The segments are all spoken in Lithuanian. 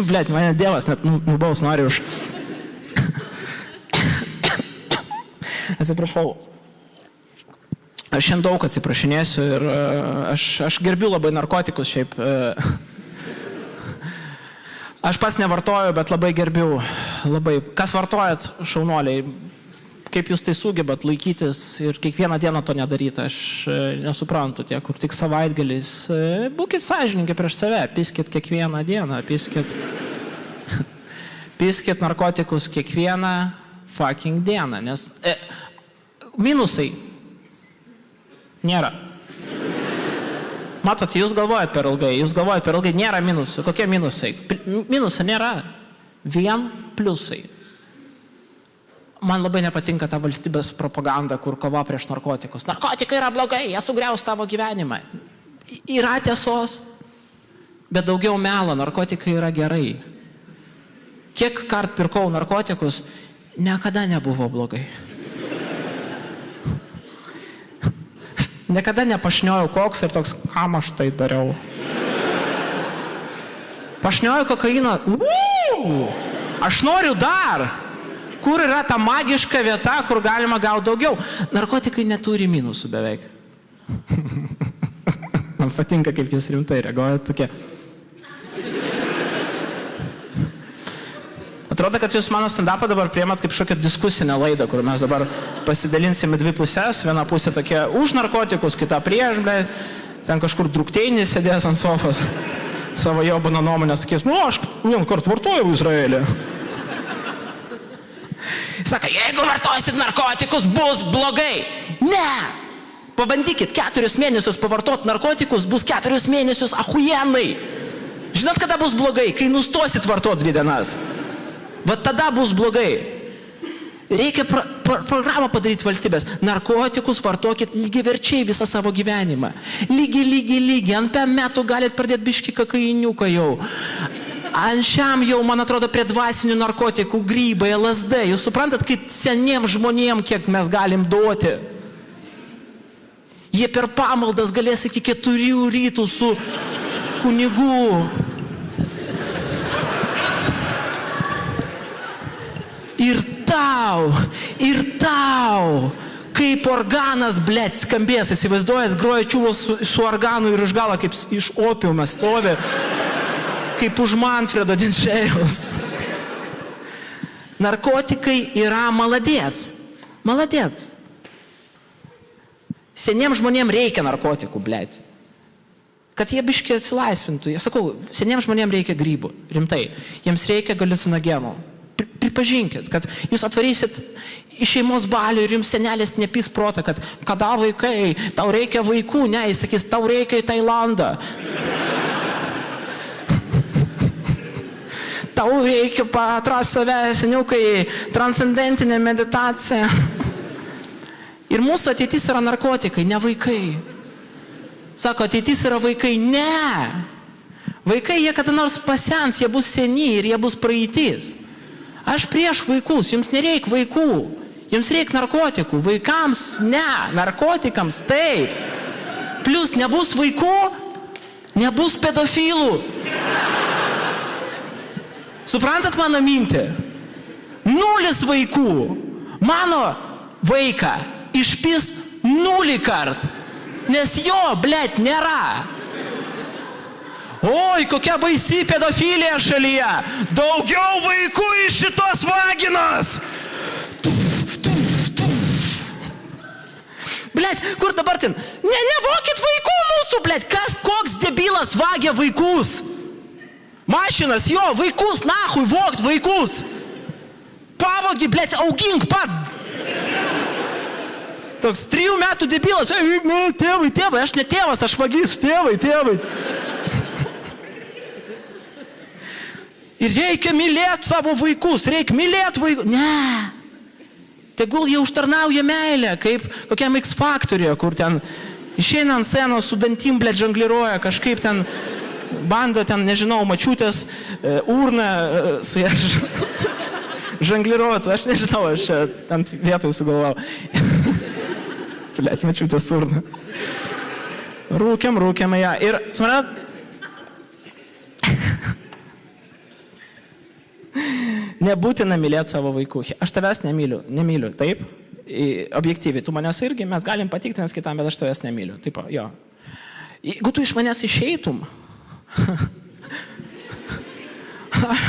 Blet, mane Dievas net nubaus nori už. Atsiprašau. Aš šiandien daug atsiprašinėsiu ir aš gerbiu labai narkotikus šiaip. Aš pats nevartoju, bet labai gerbiu. Labai. Kas vartojat, šaunuoliai? Kaip jūs tai sugebat laikytis ir kiekvieną dieną to nedaryti? Aš nesuprantu tie, kur tik savaitgaliais. Būkit sąžininkai prieš save, piskit kiekvieną dieną, piskit narkotikus kiekvieną fucking dieną, nes minusai nėra. Matot, jūs galvojat per ilgai, nėra minusų. Kokie minusai? Minusai nėra, vien pliusai. Man labai nepatinka ta valstybės propaganda, kur kova prieš narkotikus. Narkotikai yra blogai, jie sugriaus tavo gyvenimą. Yra tiesos, bet daugiau melo, narkotikai yra gerai. Kiek kart pirkau narkotikus, niekada nebuvo blogai. Niekada nepašniojau koks ir toks, kam aš tai dariau. Pašniojau kokainą, aš noriu dar. Kur yra ta magiška vieta, kur galima gauti daugiau? Narkotikai neturi minusų beveik. Man patinka, kaip jūs rimtai reaguojat tokie. Atrodo, kad jūs mano stand-upą dabar priimat kaip šokią diskusinę laidą, kur mes dabar pasidalinsime dvi pusės. Viena pusė tokia už narkotikus, kita prieš, ble. Ten kažkur drukteinis sėdės ant sofos. Savo jobano nuomonę sakys, aš vieną kartą vartojau Izraelį. Saka, jeigu vartosit narkotikus, bus blogai. Ne! Pabandykit 4 mėnesius pavartot narkotikus, bus 4 mėnesius ahujenai. Žinot, kada bus blogai? Kai nustosit vartot 2 dienas. Va tada bus blogai. Reikia programą padaryti valstybės. Narkotikus vartokit lygiaverčiai visą savo gyvenimą. Lygiai. Ant 5 metų galit pradėti biškį kakainiuką jau. Ant šiam jau, man atrodo, prie dvasinių narkotikų, grybai, LSD. Jūs suprantat, kaip seniems žmonėm, kiek mes galim duoti. Jie per pamaldas galės iki 4 rytų su kunigu. Ir tau, kaip organas, blet, skambės, įsivaizduojat, groja čiūvos su organu ir iš galo, kaip iš opiumas stovi, kaip už Manfredo Dinčėjaus. Narkotikai yra maladėts. Seniems žmonėms reikia narkotikų, blet. Kad jie biškiai atsilaisvintų. Aš sakau, seniems žmonėms reikia grybų, rimtai. Jiems reikia haliucinogenų. Pripažinkit, kad jūs atvarysit į šeimos balių ir jums senelis nepys protą, kad kada vaikai, tau reikia vaikų, ne, jis sakys, tau reikia į Tailandą. Tau reikia atrast save, seniukai, transcendentinė meditacija. Ir mūsų ateitis yra narkotikai, ne vaikai. Sako, ateitis yra vaikai, ne. Vaikai, jie kada nors pasens, jie bus seni ir jie bus praeitis. Aš prieš vaikus, jums nereikia vaikų, jums reikia narkotikų, vaikams ne, narkotikams taip. Plius nebus vaikų, nebus pedofilų. Suprantat mano mintį? 0 vaikų. Mano vaiką išpis 0 kart, nes jo, blet, nėra. Oi, kokia baisi pedofilija šalyje. Daugiau vaikų iš šitos vaginos. Blet, kur dabar ten? Nevokit vaikų mūsų, blet. Koks debilas vagia vaikus? Mašinas, jo, vaikus, nahui, vokt vaikus. Pavogi, blet, augink pats. Toks 3 metų debilas. Tėvai, aš ne tėvas, aš vagis, tėvai. Ir reikia mylėti savo vaikus, reikia mylėti vaikus. Ne. Tegul jie užtarnauja meilę, kaip kokiam X Factoryje, kur ten išeina ant scenos su dantim, blet, žangliruoja, kažkaip ten bando ten, nežinau, mačiutės urną su ją žangliruoti. Aš nežinau, aš ant vietoj sugalvau. Blet, mačiutės urną. Rūkiam ją. Ir, suprantat, Nebūtina mylėti savo vaikų. Aš tavęs nemyliu, taip? Objektyviai, tu manęs irgi, mes galim patikti vienas kitam, bet aš tavęs nemyliu. Taip, jo. Jeigu tu iš manęs išeitum,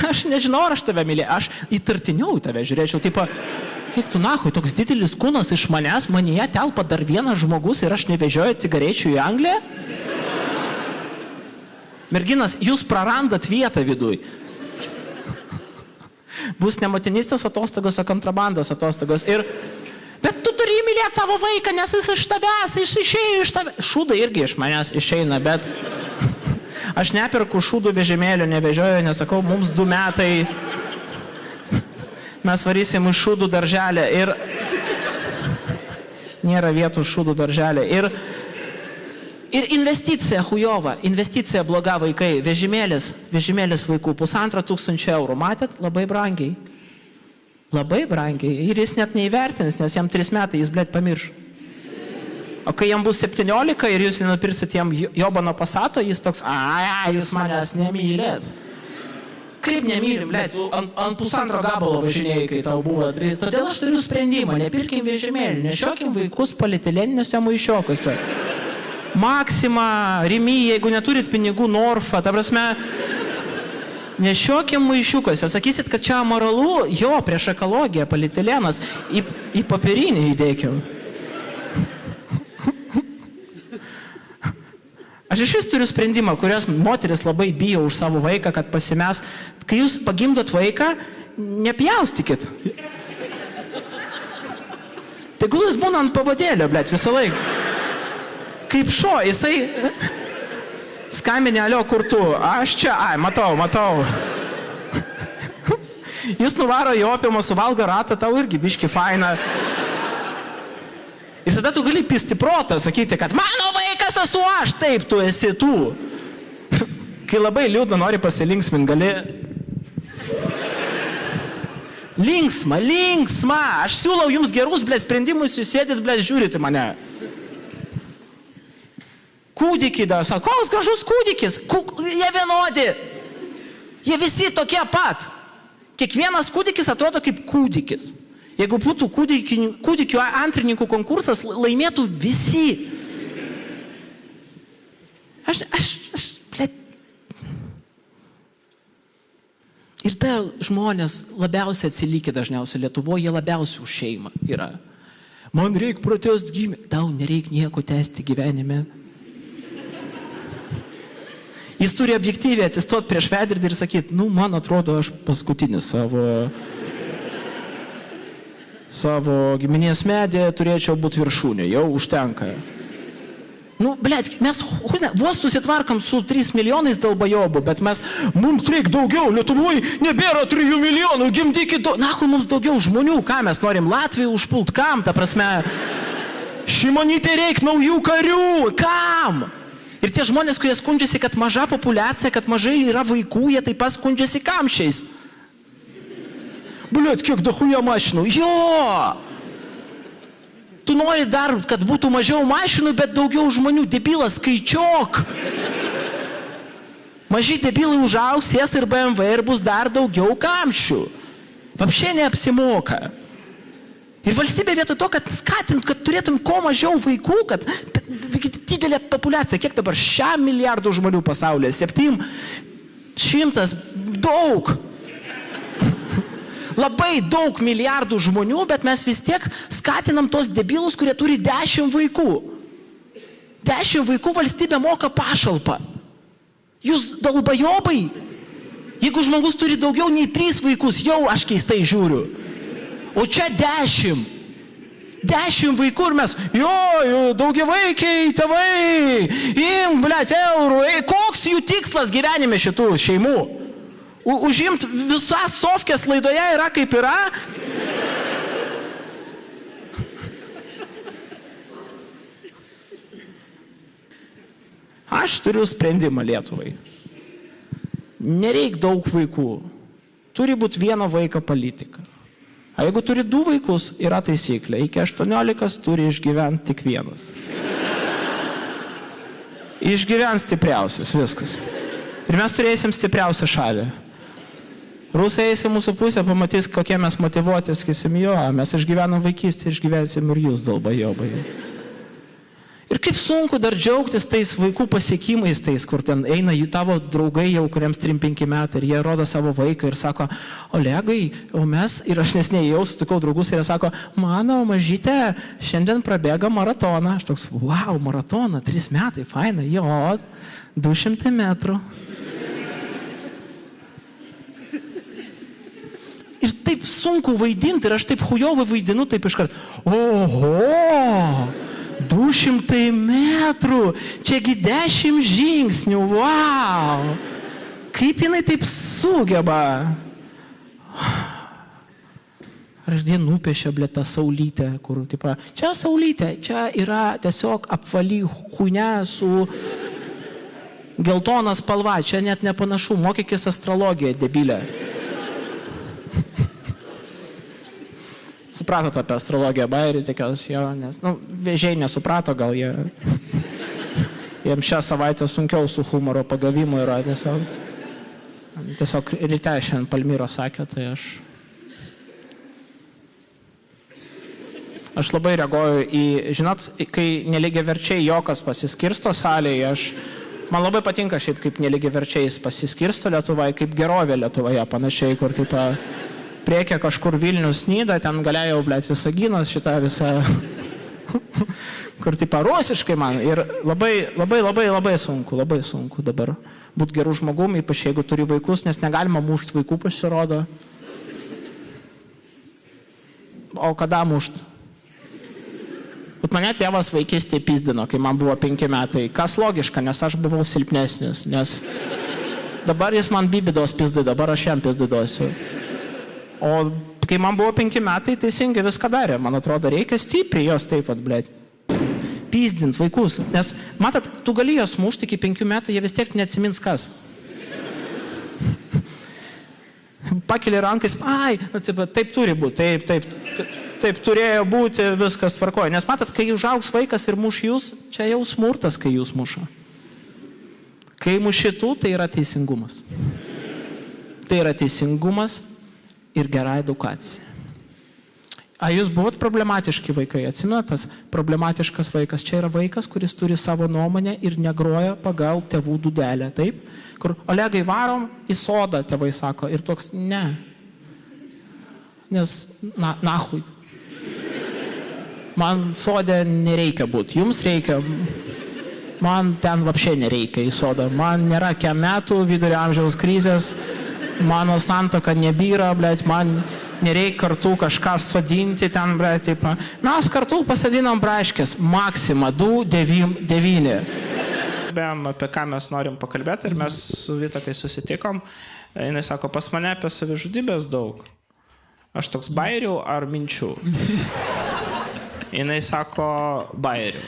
aš nežinau, ar aš tave mylėjau, aš įtartiniau tave žiūrėčiau, taip, eik tu nahui, toks didelis kūnas iš manęs, manyje telpa dar vienas žmogus ir aš nevežioju cigarečių į Angliją? Merginas, jūs prarandat vietą viduj. Bus ne motinystės atostogos, o kontrabandos atostogos. Bet tu turi mylėti savo vaiką, nes jis iš tavęs, jis išėjo iš tavęs. Šūdai irgi iš manęs išeina, bet aš neperku šūdų vežimėlio, nevežioju, nesakau, mums 2 metai, mes varysim iš šūdų darželę ir nėra vietų šūdų darželė. Ir investicija hujova, investicija bloga vaikai, vežimėlis vaikų, 1500 eurų, matėt, labai brangiai. Labai brangiai. Ir jis net neįvertins, nes jam 3 metai jis, blėt, pamirš. O kai jam bus 17 ir jūs nenupirsit jam Jobano Pasato, jis toks, jūs manęs nemylėt. Kaip nemylim, blėt, tu ant 1,5 gabalo važinėjai, kai tau buvo 3. Todėl aš turiu sprendimą, nepirkim vežimėlį, nešiokim vaikus polietileniuose maišiokose. Maxima, Rimi, jeigu neturit pinigų, Norfa, ta prasme, nešiokim maišiukose. Sakysit, kad čia amoralu, jo, prieš ekologiją, polietilenas, į papirinį įdėkiau. Aš iš vis turiu sprendimą, kurios moteris labai bijo už savo vaiką, kad pasimes. Kai jūs pagimdot vaiką, nepjaustykit. Tegul jis būna ant pavadėlio, blėt, visą laiką. Kaip šo, jisai skambinė, alio, kur tu? Aš čia, matau. Jis nuvaro į opimą, suvalgo ratą, tau irgi biški faina. Ir tada tu gali pisti protą, sakyti, kad mano vaikas esu aš, taip, tu esi tu. Kai labai liūdna nori pasilinksmin, gali... Linksma. Aš siūlau jums gerus, blėt, sprendimus, jūs sėdit, blėt, žiūrite mane. Kūdikį dar, sako, koks gražus kūdikis, jie vienodi. Jie visi tokie pat. Kiekvienas kūdikis atrodo kaip kūdikis. Jeigu būtų kūdikių antrininkų konkursas, laimėtų visi. Blėt. Ir tai žmonės labiausiai atsilikę dažniausiai Lietuvoje, jie labiausiai už šeimą yra. Man reikia pratęsti gyvenimą. Tau nereikia nieko tęsti gyvenime. Jis turi objektyviai atsistot prieš veidrodį ir sakyti, man atrodo, aš paskutinis savo giminės medė turėčiau būti viršūnė, jau užtenka. Blėt, mes vos susitvarkam su 3 milijonais dalbajobų, bet mums reikia daugiau, Lietuvoje nebėra 3 milijonų, gimdykit mums daugiau žmonių, ką mes norim Latvijų užpult, kam, ta prasme, Šimonytė reikia naujų karių, kam? Ir tie žmonės, kurie skundžiasi, kad maža populiacija, kad mažai yra vaikų, jie taip pat skundžiasi kamščiais. Bliuot, kiek dahuja mašinų. Jo! Tu nori dar, kad būtų mažiau mašinų, bet daugiau žmonių. Debilas, skaičiok! Maži debilai užaugs, sės ir BMW ir bus dar daugiau kamščių. Vapšė neapsimoka. Ir valstybė vietoj to, kad skatint, kad turėtum kuo mažiau vaikų, kad didelė populiacija, kiek dabar 6 milijardų žmonių pasaulyje, 700, daug. Labai daug milijardų žmonių, bet mes vis tiek skatinam tos debilus, kurie turi 10 vaikų. 10 vaikų valstybė moka pašalpą. Jūs dalbajobai, jeigu žmogus turi daugiau nei 3 vaikus, jau aš keistai žiūriu. O čia 10. 10 vaikų ir mes, daugiavaikiai, tėvai, blėt, eurų. Koks jų tikslas gyvenime šitų šeimų? Užimt visas sofkės laidoje yra kaip yra? Aš turiu sprendimą Lietuvai. Nereik daug vaikų. Turi būti vieno vaiko politika. A jeigu turi 2 vaikus, yra taisyklė. Iki 18 turi išgyventi tik vienas. Išgyvens stipriausias, viskas. Ir mes turėsim stipriausią šalį. Rusai eis į mūsų pusę, pamatys, kokie mes motyvuoti, sakysim, jo, mes išgyvenom vaikystę, išgyvensim ir jūs, dalbajobai. Ir kaip sunku dar džiaugtis tais vaikų pasiekimais, tais, kur ten eina jų tavo draugai jau, kuriems 3-5 metai, ir jie rodo savo vaiką ir sako, Olegai, o mes, ir aš nesnėjau, sutikau draugus ir jie sako, mano mažytė, šiandien prabėga maratoną. Aš toks, wow, maratoną, 3 metai, faina, jo, 200 metrų. Ir taip sunku vaidinti, ir aš taip hujovai vaidinu, taip iškart, oho! 200 metrų, čiagi 10 žingsnių, wow! Kaip jinai taip sugeba? Ar jie nupiešia, tą saulytę, kur, tipo, čia saulytė, čia yra tiesiog apvali huinia su geltona spalva, čia net nepanašu, mokykis astrologiją, debilė. Supratot apie astrologiją, bairį, tikiuosi, jo, nes, vėžiai nesuprato, gal jiems šią savaitę sunkiau su humoro pagavimu yra, tiesiog ryte šiandien Palmyro sakė, tai aš labai reaguoju į, žinot, kai nelygiaverčiai jokas pasiskirsto salėje, man labai patinka šiaip, kaip nelygiaverčiai jis pasiskirsto Lietuvoje, kaip gerovė Lietuvoje, panašiai, kur, tipo, priekia kažkur Vilnius Nyda, ten galėjau, Visaginas, šitą visą, kur tipo rusiškai man. Ir labai sunku dabar būti gerų žmogum, ypač jeigu turi vaikus, nes negalima mušti vaikų, pasirodo. O kada mušti? Bet mane tėvas vaikystėje pizdino, kai man buvo 5 metai. Kas logiška, nes aš buvau silpnesnis, nes dabar jis man bibidos pizdai, dabar aš jam pizdidosiu. O kai man buvo 5 metai, teisingai viską darė. Man atrodo, reikia stipriai jos taip pat, pizdint vaikus. Nes, matot, tu gali jos mušti iki 5 metų, jie vis tiek neatsimins kas. Pakeli rankas, taip turi būti, taip turėjo būti, viskas tvarkoja. Nes matot, kai užaugs vaikas ir muš jūs, čia jau smurtas, kai jūs muša. Kai mušitų, tai yra teisingumas. Tai yra teisingumas ir gera edukacija. Ar jūs buvot problematiški vaikai? Atsimenat, tas problematiškas vaikas. Čia yra vaikas, kuris turi savo nuomonę ir negroja pagal tėvų dūdelę. Taip? Kur, Olegai, varom į sodą, tėvai sako. Ir toks, ne. Nes, nahui. Man sodė nereikia būti. Jums reikia. Man ten vapšiai nereikia į sodą. Man nėra kem metų, vidurio amžiaus krizės. Mano santoka nebyra, man nereikia kartu kažką sodinti ten, taip. Mes kartu pasadinam braškės, Maxima 299. Kalbėjom, apie ką mes norim pakalbėti ir mes su Vita, kai susitikom, jinai sako, pas mane apie savižudybės daug. Aš toks bairių ar minčių? Jinai sako, bairių.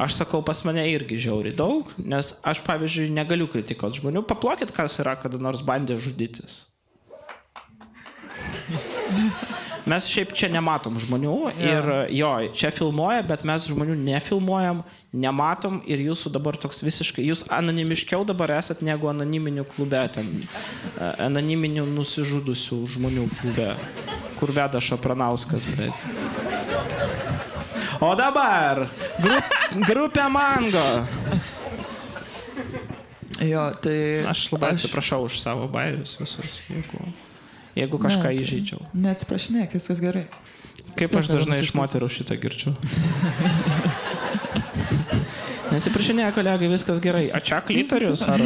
Aš sakau, pas mane irgi žiauriai daug, nes aš, pavyzdžiui, negaliu kritikuoti žmonių. Paplokit, kas yra, kada nors bandė žudytis. Mes šiaip čia nematom žmonių ir jo, čia filmuoja, bet mes žmonių nefilmuojam, nematom ir jūsų dabar toks visiškai, jūs anonimiškiau dabar esat negu anoniminių klube, ten anoniminių nusižudusių žmonių klube, kur veda Šapranauskas, bet. O dabar grupė Mango. Jo, tai... Aš labai atsiprašau už savo bairius visus, jeigu kažką įžeidžiau. Neatsiprašinėk, viskas gerai. Kaip aš dažnai iš moterų šitą girčiu. Neatsiprašinėk, kolegai, viskas gerai. A čia Klitorius ar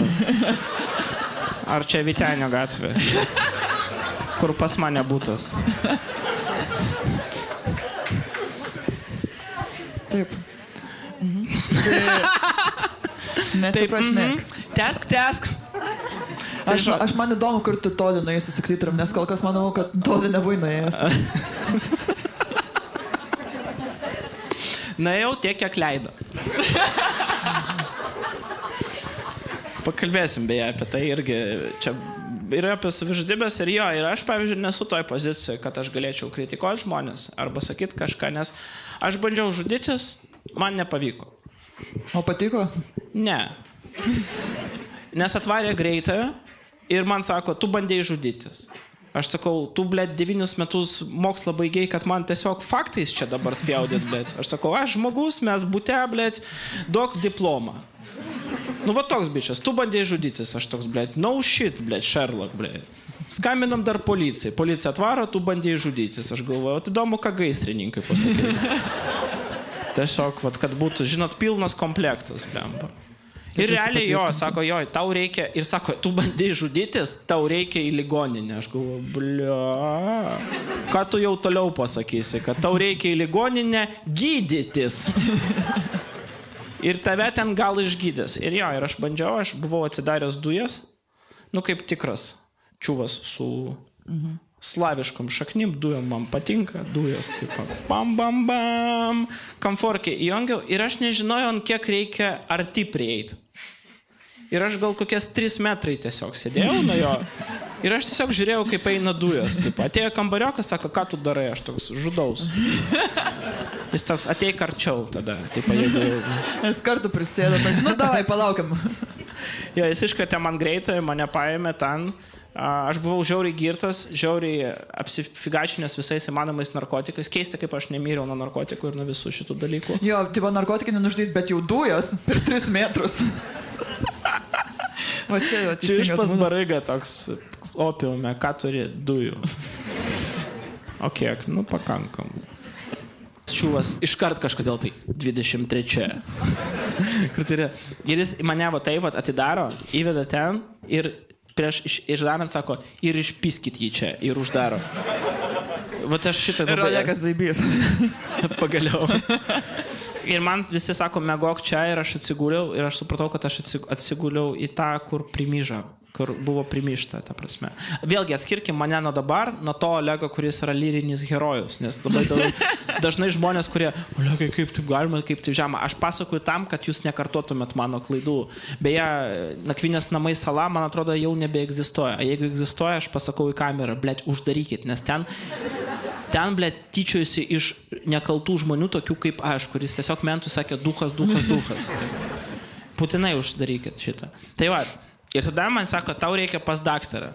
čia Vytenio gatvė? Kur pas mane būtas? Taip. Neatsiprašinėk. Tesk. Aš man įdomu, kur tu toli nuėjusi su Klitorium, nes kol kas manau, kad toli nebuvai nuėjęs. Nuėjau tiek, kiek leido. Pakalbėsim beje apie tai irgi. Čia yra apie savižudybės ir jo, ir aš, pavyzdžiui, nesu toj pozicijoje, kad aš galėčiau kritikuoti žmonės arba sakyti kažką, nes aš bandžiau žudytis, man nepavyko. O patiko? Ne. Nes atvarė greitąją ir man sako, tu bandėjai žudytis. Aš sakau, tu, blėt, 9 metus mokslą baigiai, kad man tiesiog faktais čia dabar spjaudyt, blėt. Aš sakau, aš žmogus, mes bute, blėt, duok diplomą. Nu, va toks bičias, tu bandėjai žudytis, aš toks, blėt, no shit, blėt, Sherlock, blėt. Skambinam dar policijai. Policija atvaro, tu bandėjai žudytis. Aš galvoju, įdomu, ką gaisrininkai pasakys. Tiesiog, vat, kad būtų, žinot, pilnas komplektas, blemba. Ir realiai jo, sako, jo, tau reikia, ir sako, tu bandėjai žudytis, tau reikia į ligoninę. Aš galvoju, blia, ką tu jau toliau pasakysi, kad tau reikia į ligoninę gydytis. Ir tave ten gal išgydys. Ir jo, ir aš bandžiau, aš buvau atsidaręs dujas, nu kaip tikras čiuvas su slaviškom šaknim, dujom man patinka, dujas, taip, bam, bam, bam, komforkį įjungiau ir aš nežinojau, ant kiek reikia arti prieiti. Ir aš gal kokias 3 metrai tiesiog sėdėjau nuo jo ir aš tiesiog žiūrėjau, kaip eina dujas. Taip, atėjo kambariokas, sako, ką tu darai, aš toks žudaus. Jis toks, ateik arčiau tada, taip, jeigu... Jis kartu prisėdo, toks, nu davai, palaukiam. Jo, jis iškvietė man greitai, mane paėmė ten. Aš buvau žiauriai girtas, žiauriai apsifigačinęs visais įmanomais narkotikais. Keista, kaip aš nemyriau nuo narkotikų ir nuo visų šitų dalykų. Jo, tipo narkotikai nenuždys, bet jau dujos per 3 metrus. Va čia jau teisingas. Čia iš pas baraiga toks opiume, ką turi dujų. O kiek? Nu, pakankam. Šiuvas iškart kažkodėl tai 23. Ir jis mane va taip atidaro, įveda ten ir prieš išdarant sako, ir išpiskit jį čia, ir uždaro. Vat aš šitą... Ir Olegas Zaibys. Pagaliau. Ir man visi sako, mėgok čia, ir aš atsiguliau, ir aš supratau, kad aš atsiguliau į tą, kur primyža, kur buvo primyšta, ta prasme. Vėlgi, atskirkim mane nuo dabar, nuo to Olego, kuris yra lyrinis herojus, nes labai dažnai žmonės, kurie, Olegai, kaip taip galima, kaip taip žema. Aš pasakoju tam, kad jūs nekartotumėt mano klaidų. Beje, Nakvynės namai sala, man atrodo, jau nebeegzistuoja. Jeigu egzistuoja, aš pasakau į kamerą, blėt, uždarykit, nes ten, blėt, tyčiojusi iš nekaltų žmonių, tokių kaip aš, kuris tiesiog mentų sakė, duchas. Būtinai uždarykit šitą. Tai va, ir tada man sako, tau reikia pas daktarą.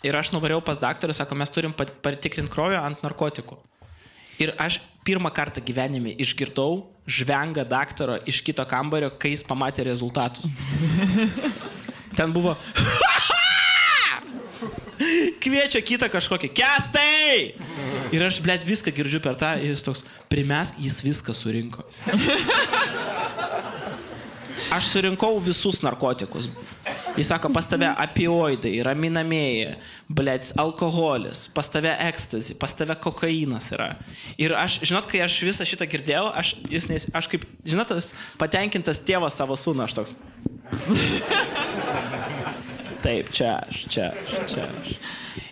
Ir aš nuvariau pas daktarą, sako, mes turim patikrinti kraujo ant narkotikų. Ir aš pirmą kartą gyvenime išgirdau žvengą daktaro iš kito kambario, kai jis pamatė rezultatus. Ten buvo... Kviečia kitą kažkokį, Kęstai! Ir aš, blėt, viską girdžiu per tą, ir jis toks, primesk, jis viską surinko. Aš surinkau visus narkotikus. Jis sako, pas tave opioidai, raminamieji, blėt, alkoholis, pas tave ekstazi, pas tave kokainas yra. Ir aš, žinot, kai aš visą šitą girdėjau, aš kaip, žinot, patenkintas tėvas savo sūnų, aš toks. Taip, čia aš.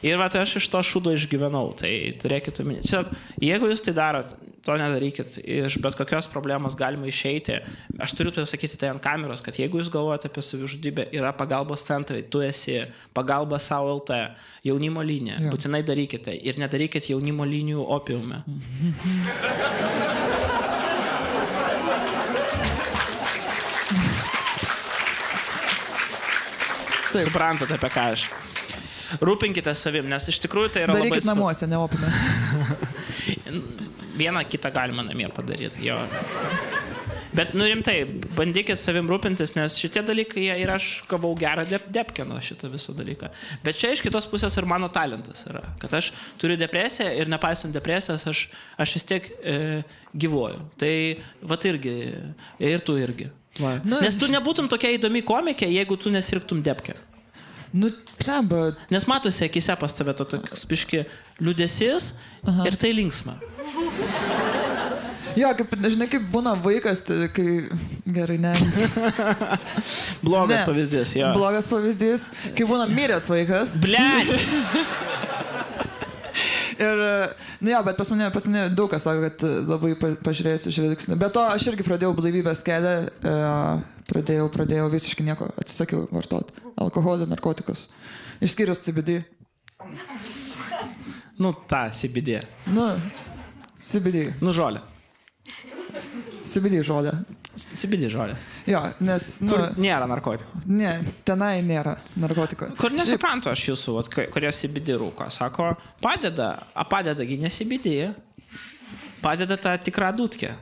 Ir va, tai aš iš to šūdo išgyvenau, tai turėkit omenyje. Jeigu jūs tai darot, to nedarykit, iš bet kokios problemos galima išeiti. Aš turiu pasakyti tai ant kameros, kad jeigu jūs galvojate apie savižudybę, yra pagalbos centrai, tu esi pagalba savo LT, jaunimo linija, būtinai darykite ir nedarykit jaunimo linijų opiume. Suprantate, apie ką aš. Rūpinkite savim, nes iš tikrųjų tai yra darykit labai... Darykit namuose, neopime. Vieną kitą galima namie padaryti, jo. Bet, nu rimtai, bandykit savim rūpintis, nes šitie dalykai, ir aš gavau gerą depkę nuo šitą visą dalyką. Bet čia iš kitos pusės ir mano talentas yra, kad aš turiu depresiją ir nepaisant depresijos, aš vis tiek gyvuoju. Tai, vat irgi, ir tu irgi. Va. Nu, nes tu nebūtum tokia įdomi komikė, jeigu tu nesirgtum depkę. Nu, plemba. Nes matosi akise pas tave to toks biški liūdesys ir tai linksma. Jo, kaip, žinai, kaip būna vaikas, kai... Gerai, ne. Blogas pavyzdys, jo. Blogas pavyzdys, kai būna miręs vaikas. Blet! Ir, nu jo, bet pas mane daug kas sako, kad labai pažiūrėjus iš žvilgsnių. Bet to aš irgi pradėjau blaivybės kelią, pradėjau visiškai nieko, atsisakiau vartoti alkoholį, narkotikus. Išskyrus CBD. Nu, ta CBD. Nu, CBD. Nu, žolė. CBD žolė. CBD žolė. Jo, nes, nu, Kur nėra narkotikų. ne, tenai nėra narkotiko. Kur nesuprantu aš jūsų, vat, kurie CBD rūko. Sako, padedagi ne CBD, padeda tą tikrą dūtkę.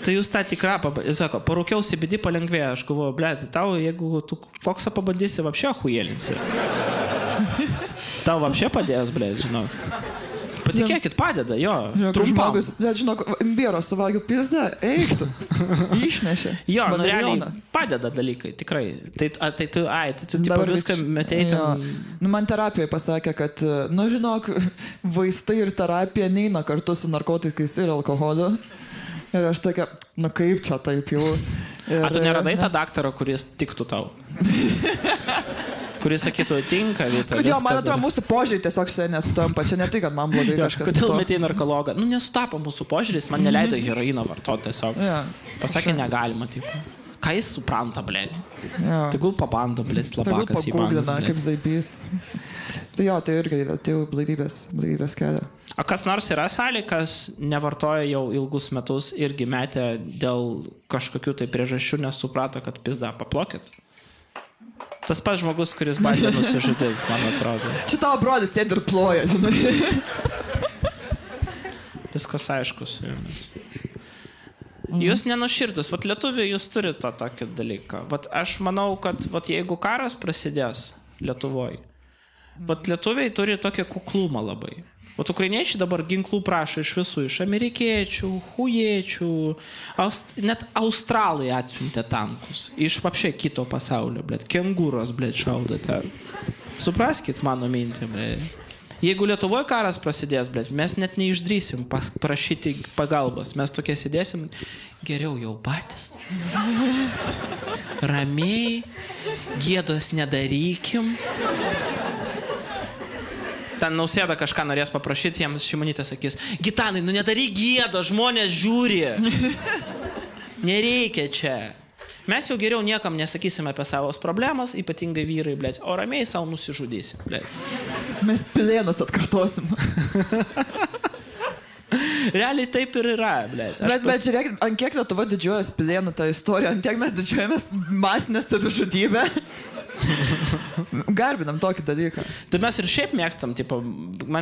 Tai jūs tą tikrą, jūs sako, parūkiau CBD palengvėja. Aš galvoju, blėt, tau, jeigu tu foksą pabandysi, vapšė hujelinsi. Tau vapšė padės, blėt, žinau. Patikėkit, padeda, jo. Trumpam. Žinok, imbiero suvalgiau pizdą, eiktų. Išnešė. Jo, nu Batalioną. realiai padeda dalykai, tikrai. Tai tu tipo, Dabar viską metėjai jo. ten. Nu, man terapijai pasakė, kad, nu, žinok, vaistai ir terapija neina kartu su narkotikais ir alkoholiu. Ir aš tokia, nu kaip čia taip jau. Ir, Tu neradai tą daktarą, kuris tiktų tau? Kuris sakytų, tinka, Vita. Jo, man atrodo, mūsų požiūrį tiesiog čia nestampa. Čia ne tai, kad man blogai kažkas. Kodėl metėjai narkologą? Nu, nesutapo mūsų požiūris, man neleido heroiną vartoti tiesiog. Jo. Pasakė, negalima, tipo. Ką jis supranta, blėt? Jo. Tegul pabando, blėt, Tegul slabakas į bangas, pagūglina, kaip zaibys. Tai jo, tai irgi, tai jau blaivybės kelia. O kas nors yra salė, kas nevartoja jau ilgus metus irgi metė dėl kažkokių tai priežasčių, nes suprato, kad pizda, paplokit. Tas pats žmogus, kuris bandė nusižudyti, man atrodo. Čia tavo brolis sėdi ir ploja, žinai. Viskas aišku su jumis. Jūs nenuširdus, vat lietuviai jūs turite tą tokį dalyką. Vat aš manau, kad vat jeigu karas prasidės Lietuvoje, vat lietuviai turi tokį kuklumą labai. Vat ukrainiečiai dabar ginklų prašo iš visų, iš amerikiečių, hujiečių, net australai atsiuntė tankus. Iš vapšė kito pasaulio, blėt, kengūros, blėt, šaudo ten. Supraskit mano mintį, blėt. Jeigu Lietuvoje karas prasidės, blėt, mes net neišdrysim prašyti pagalbos. Mes tokie sėdėsim, geriau jau patys. Ramiai, gėdos nedarykim. Ten Nausėda kažką norės paprašyti, jiems Šimonytė sakys, Gitanai, nu nedaryk gėdo, žmonės žiūri. Nereikia čia. Mes jau geriau niekam nesakysime apie savo problemas, ypatingai vyrai, blėt, o ramiai savo nusižudysim, blėt. Mes pilėnus atkartosim. Realiai taip ir yra, blėt. Bet žiūrėkit, ant kiek Lietuva didžiuojas pilėnų tą istoriją, ant tiek mes didžiuojamės masinę savižudybę. Garbinam tokį dalyką. Tai mes ir šiaip mėgstam, tipo, man